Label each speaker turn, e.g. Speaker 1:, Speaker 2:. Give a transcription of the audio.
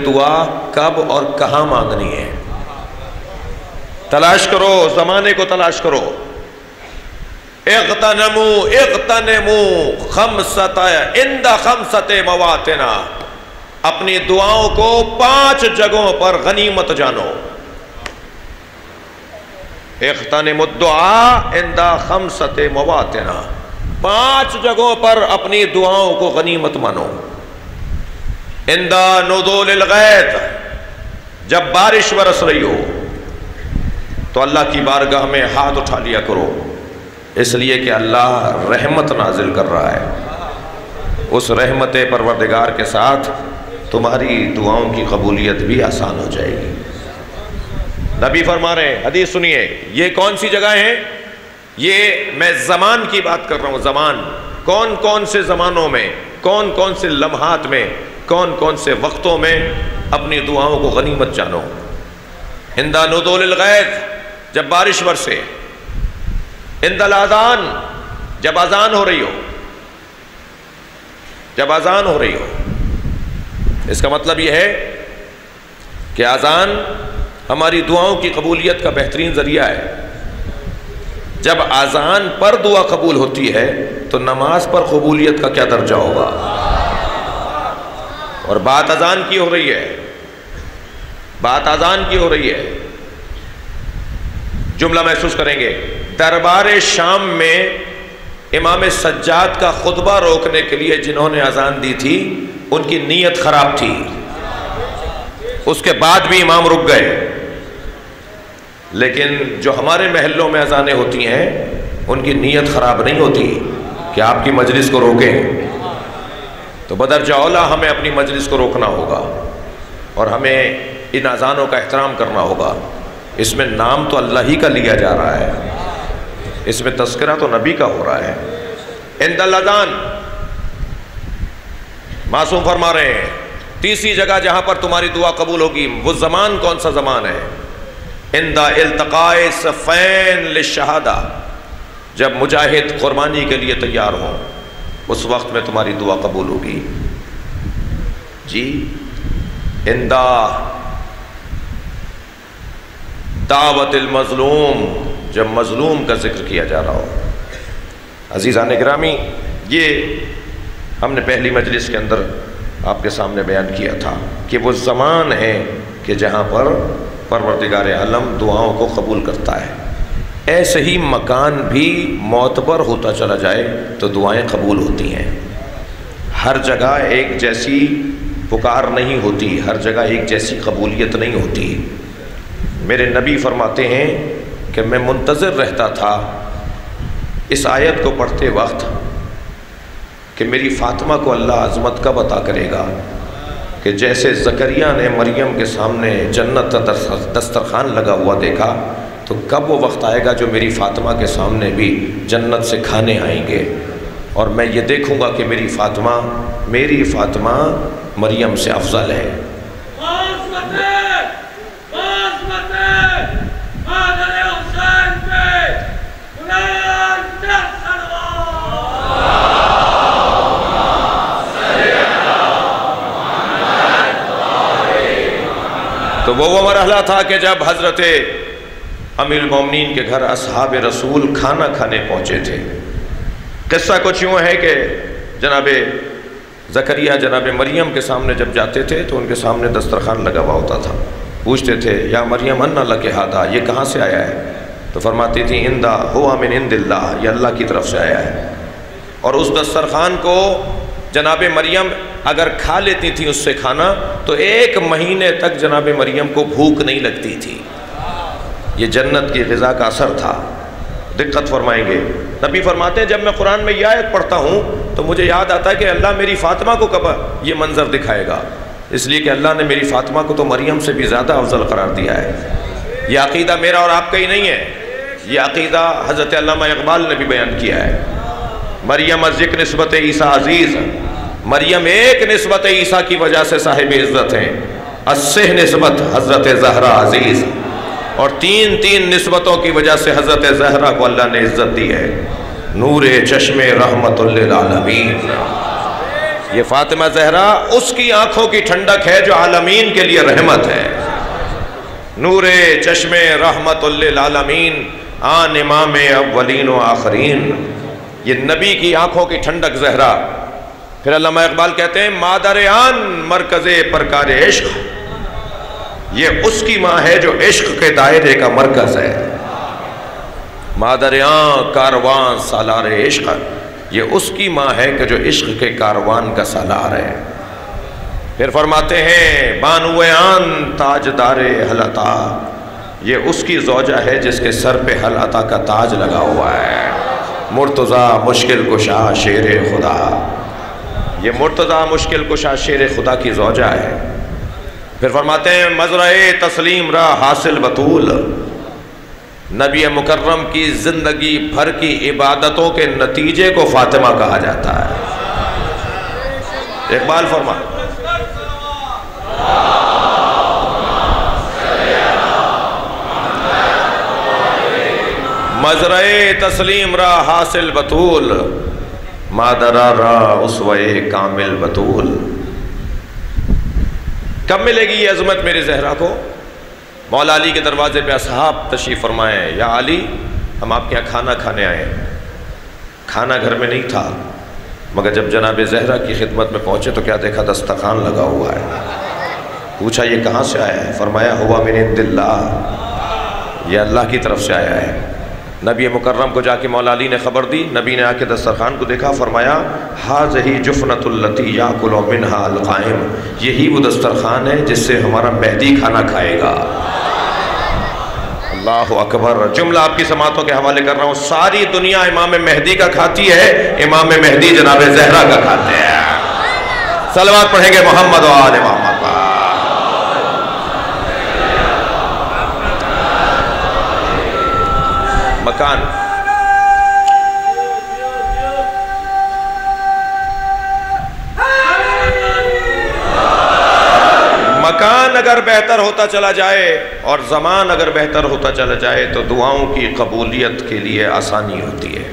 Speaker 1: دعا کب اور کہاں مانگنی ہے، تلاش کرو، زمانے کو تلاش کرو۔ اغتنموا خمسۃ عند خمسۃ مواطن، اپنی دعاؤں کو 5 جگہوں پر غنیمت جانو۔ اغتنموا الدعاء عند خمسۃ مواطن، 5 جگہوں پر اپنی دعاؤں کو غنیمت مانو۔ عند نزول الغیث، جب بارش برس رہی ہو تو اللہ کی بارگاہ میں ہاتھ اٹھا لیا کرو، اس لیے کہ اللہ رحمت نازل کر رہا ہے۔ اس رحمت پروردگار کے ساتھ تمہاری دعاؤں کی قبولیت بھی آسان ہو جائے گی۔ نبی فرما رہے ہیں، حدیث سنیے، یہ کون سی جگہ ہیں؟ یہ میں زمان کی بات کر رہا ہوں۔ زمان، کون کون سے زمانوں میں، کون کون سے لمحات میں، کون کون سے وقتوں میں اپنی دعاؤں کو غنیمت جانو۔ عند نزول الغیث، جب بارش برسے۔ عند الاذان، جب اذان ہو رہی ہو، جب اذان ہو رہی ہو۔ اس کا مطلب یہ ہے کہ اذان ہماری دعاؤں کی قبولیت کا بہترین ذریعہ ہے۔ جب اذان پر دعا قبول ہوتی ہے تو نماز پر قبولیت کا کیا درجہ ہوگا؟ اور بات اذان کی ہو رہی ہے، بات اذان کی ہو رہی ہے۔ جملہ محسوس کریں گے، دربار شام میں امام سجاد کا خطبہ روکنے کے لیے جنہوں نے اذان دی تھی ان کی نیت خراب تھی، اس کے بعد بھی امام رک گئے۔ لیکن جو ہمارے محلوں میں اذانیں ہوتی ہیں ان کی نیت خراب نہیں ہوتی کہ آپ کی مجلس کو روکیں، تو بدرجہ اولیٰ ہمیں اپنی مجلس کو روکنا ہوگا اور ہمیں ان اذانوں کا احترام کرنا ہوگا۔ اس میں نام تو اللہ ہی کا لیا جا رہا ہے، اس میں تذکرہ تو نبی کا ہو رہا ہے۔ عند الاذان، معصوم فرما رہے ہیں، تیسری جگہ جہاں پر تمہاری دعا قبول ہوگی، وہ زمان کون سا زمان ہے؟ عند التقاء صفین للشہادہ، جب مجاہد قربانی کے لیے تیار ہوں اس وقت میں تمہاری دعا قبول ہوگی۔ جی، عند دعوت المظلوم، جب مظلوم کا ذکر کیا جا رہا ہو۔ عزیزان گرامی، یہ ہم نے پہلی مجلس کے اندر آپ کے سامنے بیان کیا تھا کہ وہ زمان ہے کہ جہاں پر پروردگار عالم دعاؤں کو قبول کرتا ہے۔ ایسے ہی مکان بھی معتبر ہوتا چلا جائے تو دعائیں قبول ہوتی ہیں۔ ہر جگہ ایک جیسی پکار نہیں ہوتی، ہر جگہ ایک جیسی قبولیت نہیں ہوتی۔ میرے نبی فرماتے ہیں کہ میں منتظر رہتا تھا اس آیت کو پڑھتے وقت کہ میری فاطمہ کو اللہ عظمت کب عطا کرے گا، کہ جیسے زکریا نے مریم کے سامنے جنت دسترخوان لگا ہوا دیکھا تو کب وہ وقت آئے گا جو میری فاطمہ کے سامنے بھی جنت سے کھانے آئیں گے اور میں یہ دیکھوں گا کہ میری فاطمہ مریم سے افضل ہے۔ تو وہ مرحلہ تھا کہ جب حضرت امیر المومنین کے گھر اصحاب رسول کھانا کھانے پہنچے تھے۔ قصہ کچھ یوں ہے کہ جناب زکریا جناب مریم کے سامنے جب جاتے تھے تو ان کے سامنے دسترخوان لگا ہوا ہوتا تھا، پوچھتے تھے یا مریم انا لک ھذا، یہ کہاں سے آیا ہے؟ تو فرماتی تھی اندہ ہوا من عند اللہ، یہ اللہ کی طرف سے آیا ہے۔ اور اس دسترخوان کو جناب مریم اگر کھا لیتی تھی اس سے کھانا تو 1 مہینے تک جناب مریم کو بھوک نہیں لگتی تھی۔ یہ جنت کی غذا کا اثر تھا۔ دقت فرمائیں گے، نبی فرماتے ہیں جب میں قرآن میں یہ آیت پڑھتا ہوں تو مجھے یاد آتا ہے کہ اللہ میری فاطمہ کو کب یہ منظر دکھائے گا، اس لیے کہ اللہ نے میری فاطمہ کو تو مریم سے بھی زیادہ افضل قرار دیا ہے۔ یہ عقیدہ میرا اور آپ کا ہی نہیں ہے، یہ عقیدہ حضرت علامہ اقبال نے بھی بیان کیا ہے۔ مریم از یک نسبت عیسیٰ عزیز، مریم ایک نسبت عیسیٰ کی وجہ سے صاحب عزت ہیں، اسہ نسبت حضرت زہرا عزیز، اور 3 نسبتوں کی وجہ سے حضرت زہرا کو اللہ نے عزت دی ہے۔ نور چشم رحمت للعالمین، یہ فاطمہ زہرا اس کی آنکھوں کی ٹھنڈک ہے جو عالمین کے لیے رحمت ہے. نور چشم رحمت للعالمین، آن امام اولین و آخرین. یہ نبی کی آنکھوں کی ٹھنڈک زہرا. پھر علامہ اقبال کہتے ہیں مادر آن مرکز پرکار عشق، یہ اس کی ماں ہے جو عشق کے دائرے کا مرکز ہے. مادر آن کاروان سالار عشق، یہ اس کی ماں ہے کہ جو عشق کے کاروان کا سالار ہے. پھر فرماتے ہیں بانو آن تاجدار حل عطا، یہ اس کی زوجہ ہے جس کے سر پہ حل عطا کا تاج لگا ہوا ہے. مرتضیٰ مشکل کشا شیر خدا، یہ مرتضیٰ مشکل کشا شیر خدا کی زوجہ ہے. پھر فرماتے ہیں مزرعِ تسلیم را حاصل بطول، نبی مکرم کی زندگی بھر کی عبادتوں کے نتیجے کو فاطمہ کہا جاتا ہے. اقبال فرما مزرعِ تسلیم را حاصل بطول، مادرہ را اسوہ کامل بطول. کب ملے گی یہ عظمت میرے زہرا کو؟ مولا علی کے دروازے پہ اصحاب تشریف فرمائے، یا علی ہم آپ کے یہاں کھانا کھانے آئے. کھانا گھر میں نہیں تھا، مگر جب جناب زہرا کی خدمت میں پہنچے تو کیا دیکھا؟ دسترخوان لگا ہوا ہے. پوچھا یہ کہاں سے آیا ہے؟ فرمایا ہوا من عند اللہ، یہ اللہ کی طرف سے آیا ہے. نبی مکرم کو جا کے مولا علی نے خبر دی. نبی نے آ کے دسترخوان کو دیکھا، فرمایا ھذہ جفنۃ التی یاکل منھا القائم، یہی وہ دسترخوان ہے جس سے ہمارا مہدی کھانا کھائے گا. اللہ اکبر. جملہ آپ کی سماعتوں کے حوالے کر رہا ہوں. ساری دنیا امام مہدی کا کھاتی ہے، امام مہدی جناب زہرا کا کھاتے ہیں. صلوات پڑھیں گے محمد و آل محمد. مکان اگر بہتر ہوتا چلا جائے اور زمان اگر بہتر ہوتا چلا جائے تو دعاؤں کی قبولیت کے لیے آسانی ہوتی ہے.